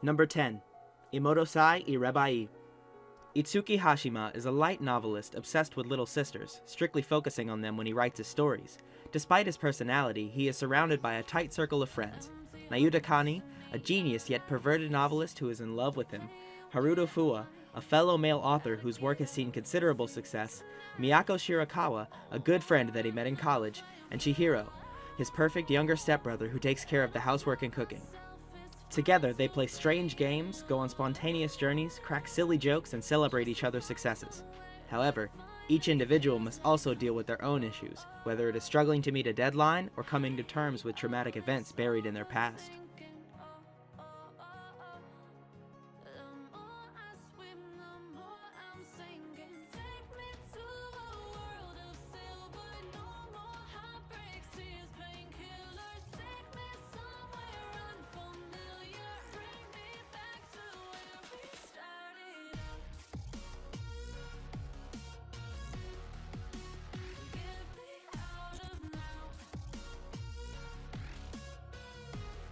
Number 10. Imodosai Irebai. Itsuki Hashima is a light novelist obsessed with little sisters, strictly focusing on them when he writes his stories. Despite his personality, he is surrounded by a tight circle of friends. Nayuta Kani, a genius yet perverted novelist who is in love with him, Haruto Fuwa, a fellow male author whose work has seen considerable success, Miyako Shirakawa, a good friend that he met in college, and Chihiro, his perfect younger stepbrother who takes care of the housework and cooking. Together, they play strange games, go on spontaneous journeys, crack silly jokes, and celebrate each other's successes. However, each individual must also deal with their own issues, whether it is struggling to meet a deadline or coming to terms with traumatic events buried in their past.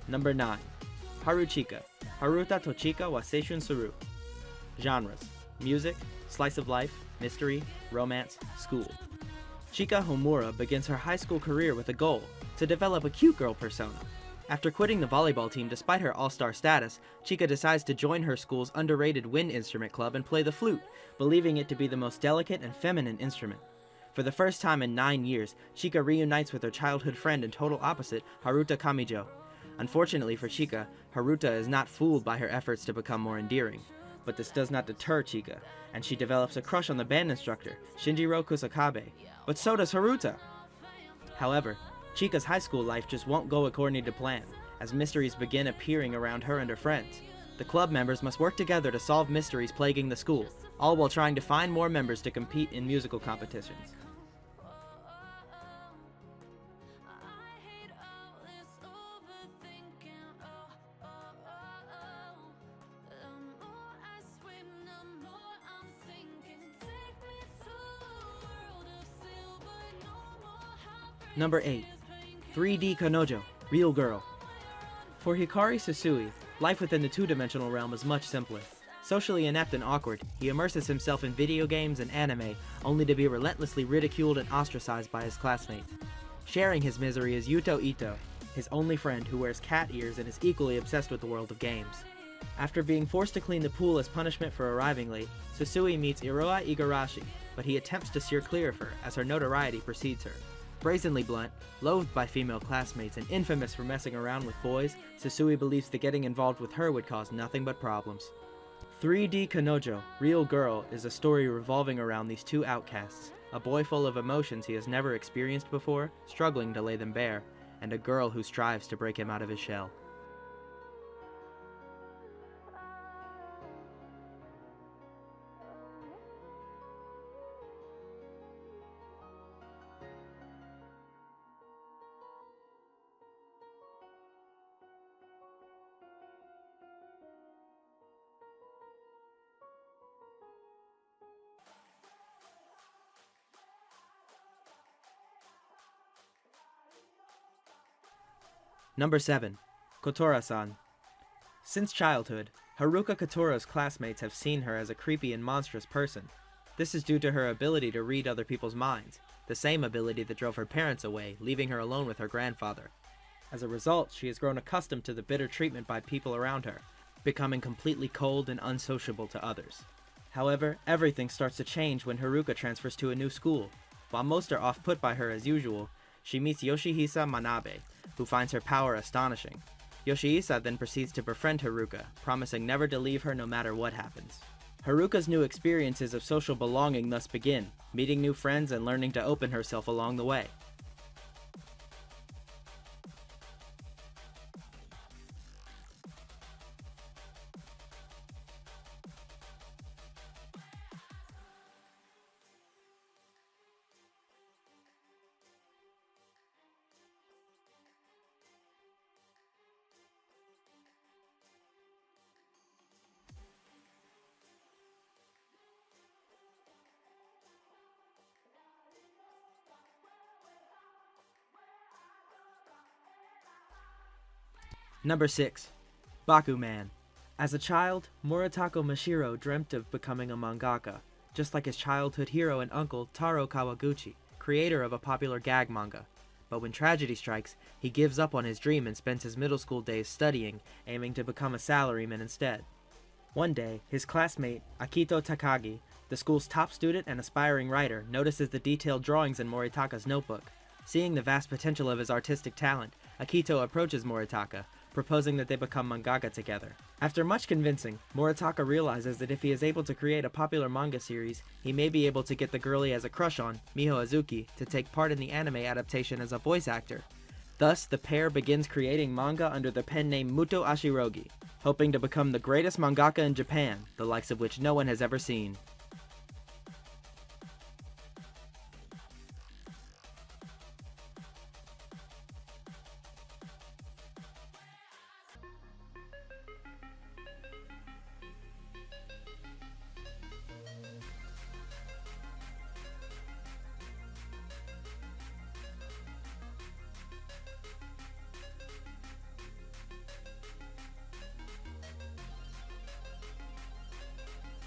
Number 9. Haruchika. Haruta Tochika wa Seishun Suru. Genres: music, slice of life, mystery, romance, school. Chika Homura begins her high school career with a goal: to develop a cute girl persona. After quitting the volleyball team despite her all-star status, Chika decides to join her school's underrated wind instrument club and play the flute, believing it to be the most delicate and feminine instrument. For the first time in 9 years, Chika reunites with her childhood friend and total opposite, Haruta Kanojo. Unfortunately for Chika, Haruta is not fooled by her efforts to become more endearing. But this does not deter Chika, and she develops a crush on the band instructor, Shinjiro Kusakabe. But so does Haruta! However, Chika's high school life just won't go according to plan, as mysteries begin appearing around her and her friends. The club members must work together to solve mysteries plaguing the school, all while trying to find more members to compete in musical competitions. Number 8. 3D Kanojo, Real Girl. For Hikari Susui, life within the two-dimensional realm is much simpler. Socially inept and awkward, he immerses himself in video games and anime, only to be relentlessly ridiculed and ostracized by his classmates. Sharing his misery is Yuto Ito, his only friend who wears cat ears and is equally obsessed with the world of games. After being forced to clean the pool as punishment for arriving late, Susui meets Iroha Igarashi, but he attempts to steer clear of her as her notoriety precedes her. Brazenly blunt, loathed by female classmates, and infamous for messing around with boys, Susui believes that getting involved with her would cause nothing but problems. 3D Kanojo, Real Girl is a story revolving around these two outcasts, a boy full of emotions he has never experienced before, struggling to lay them bare, and a girl who strives to break him out of his shell. Number 7. Kotorasan. Since childhood, Haruka Kotora's classmates have seen her as a creepy and monstrous person. This is due to her ability to read other people's minds, the same ability that drove her parents away, leaving her alone with her grandfather. As a result, she has grown accustomed to the bitter treatment by people around her, becoming completely cold and unsociable to others. However, everything starts to change when Haruka transfers to a new school. While most are off-put by her as usual, she meets Yoshihisa Manabe, who finds her power astonishing. Yoshihisa then proceeds to befriend Haruka, promising never to leave her no matter what happens. Haruka's new experiences of social belonging thus begin, meeting new friends and learning to open herself along the way. Number 6. Bakuman. As a child, Murataka Mashiro dreamt of becoming a mangaka, just like his childhood hero and uncle Taro Kawaguchi, creator of a popular gag manga. But when tragedy strikes, he gives up on his dream and spends his middle school days studying, aiming to become a salaryman instead. One day, his classmate, Akito Takagi, the school's top student and aspiring writer, notices the detailed drawings in Moritaka's notebook. Seeing the vast potential of his artistic talent, Akito approaches Moritaka, proposing that they become mangaka together. After much convincing, Moritaka realizes that if he is able to create a popular manga series, he may be able to get the girl he has a crush on, Miho Azuki, to take part in the anime adaptation as a voice actor. Thus, the pair begins creating manga under the pen name Muto Ashirogi, hoping to become the greatest mangaka in Japan, the likes of which no one has ever seen.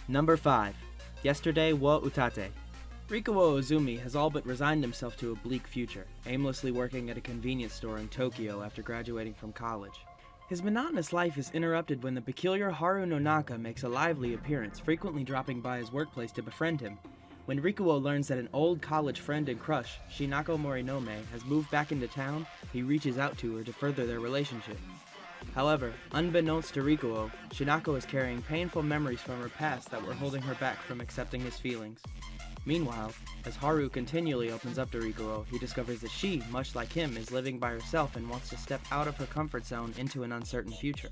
Number 5. Yesterday wo Utate. Rikuo Ozumi has all but resigned himself to a bleak future, aimlessly working at a convenience store in Tokyo after graduating from college. His monotonous life is interrupted when the peculiar Haru no Naka makes a lively appearance, frequently dropping by his workplace to befriend him. When Rikuo learns that an old college friend and crush, Shinako Morinome, has moved back into town, he reaches out to her to further their relationship. However, unbeknownst to Rikuo, Shinako is carrying painful memories from her past that were holding her back from accepting his feelings. Meanwhile, as Haru continually opens up to Rikuo, he discovers that she, much like him, is living by herself and wants to step out of her comfort zone into an uncertain future.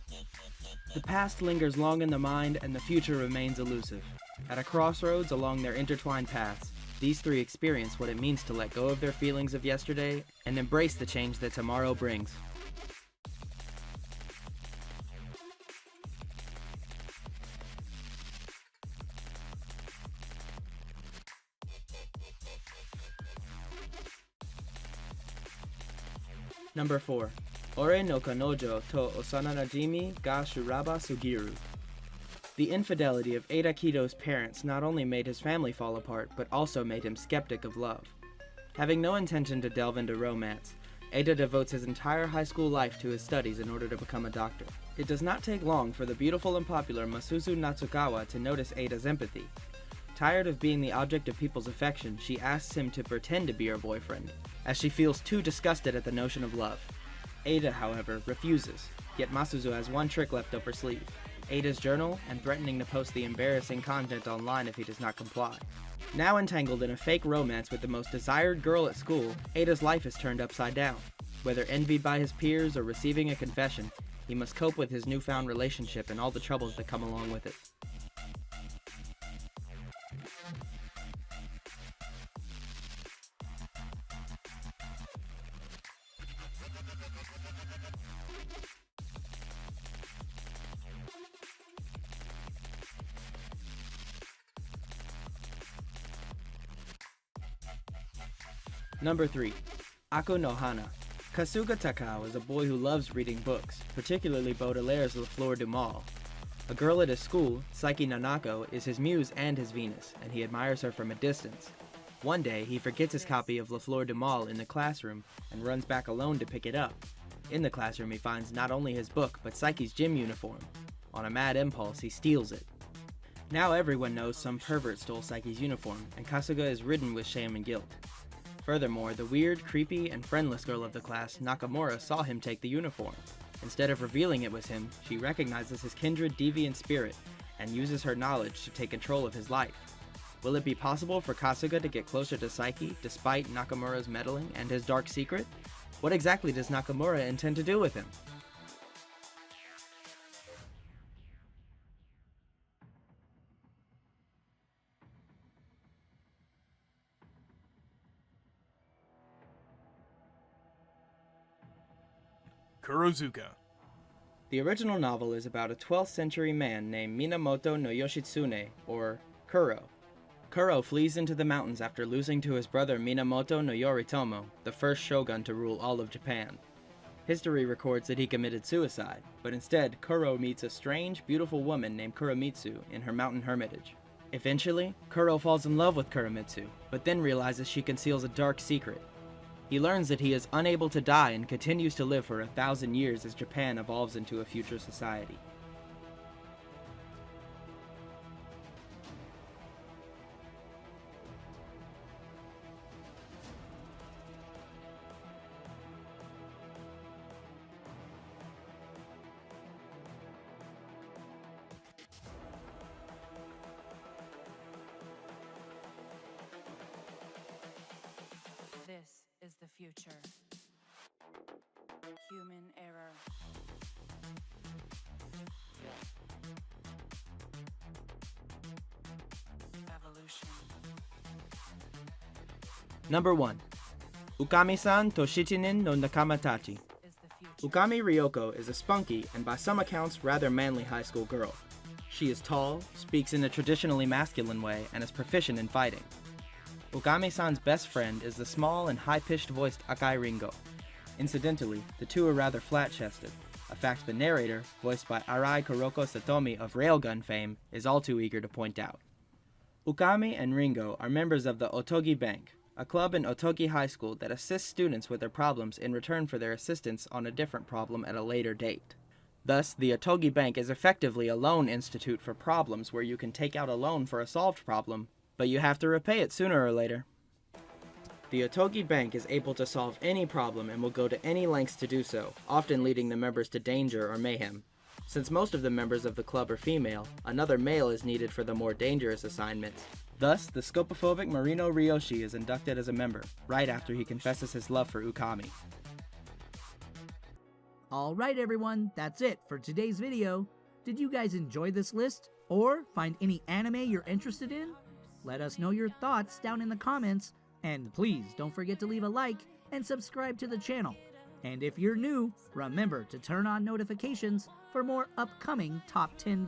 The past lingers long in the mind and the future remains elusive. At a crossroads along their intertwined paths, these three experience what it means to let go of their feelings of yesterday and embrace the change that tomorrow brings. Number 4. Ore no Kanojo to Osana najimi ga shuraba sugiru. The infidelity of Eida Kido's parents not only made his family fall apart, but also made him skeptic of love. Having no intention to delve into romance, Eida devotes his entire high school life to his studies in order to become a doctor. It does not take long for the beautiful and popular Masuzu Natsukawa to notice Eida's empathy. Tired of being the object of people's affection, she asks him to pretend to be her boyfriend, as she feels too disgusted at the notion of love. Eida, however, refuses, yet Masuzu has one trick left up her sleeve: Eida's journal and threatening to post the embarrassing content online if he does not comply. Now entangled in a fake romance with the most desired girl at school, Eida's life is turned upside down. Whether envied by his peers or receiving a confession, he must cope with his newfound relationship and all the troubles that come along with it. Number 3. Ako Nohana. Kasuga Takao is a boy who loves reading books, particularly Baudelaire's La Fleur du Mal. A girl at his school, Saiki Nanako, is his muse and his Venus, and he admires her from a distance. One day, he forgets his copy of La Fleur du Mal in the classroom and runs back alone to pick it up. In the classroom, he finds not only his book, but Saiki's gym uniform. On a mad impulse, he steals it. Now everyone knows some pervert stole Saiki's uniform, and Kasuga is ridden with shame and guilt. Furthermore, the weird, creepy, and friendless girl of the class, Nakamura, saw him take the uniform. Instead of revealing it was him, she recognizes his kindred deviant spirit and uses her knowledge to take control of his life. Will it be possible for Kasuga to get closer to Saiki despite Nakamura's meddling and his dark secret? What exactly does Nakamura intend to do with him? Kurozuka. The original novel is about a 12th century man named Minamoto no Yoshitsune, or Kuro. Kuro flees into the mountains after losing to his brother Minamoto no Yoritomo, the first shogun to rule all of Japan. History records that he committed suicide, but instead Kuro meets a strange, beautiful woman named Kuromitsu in her mountain hermitage. Eventually, Kuro falls in love with Kuromitsu, but then realizes she conceals a dark secret. He learns that he is unable to die and continues to live for 1,000 years as Japan evolves into a future society. This is the future. Human error. Evolution. Number 1. Ukamisan Toshichinin no Nakamatachi. Is the future. Ukami Ryoko is a spunky and by some accounts rather manly high school girl. She is tall, speaks in a traditionally masculine way, and is proficient in fighting. Ukami-san's best friend is the small and high-pitched voiced Akai Ringo. Incidentally, the two are rather flat-chested, a fact the narrator, voiced by Arai Kuroko Satomi of Railgun fame, is all too eager to point out. Ukami and Ringo are members of the Otogi Bank, a club in Otogi High School that assists students with their problems in return for their assistance on a different problem at a later date. Thus, the Otogi Bank is effectively a loan institute for problems where you can take out a loan for a solved problem, but you have to repay it sooner or later. The Otogi Bank is able to solve any problem and will go to any lengths to do so, often leading the members to danger or mayhem. Since most of the members of the club are female, another male is needed for the more dangerous assignments. Thus, the scopophobic Marino Ryoshi is inducted as a member, right after he confesses his love for Ukami. Alright everyone, that's it for today's video. Did you guys enjoy this list? Or find any anime you're interested in? Let us know your thoughts down in the comments, and please don't forget to leave a like and subscribe to the channel. And if you're new, remember to turn on notifications for more upcoming top 10 videos.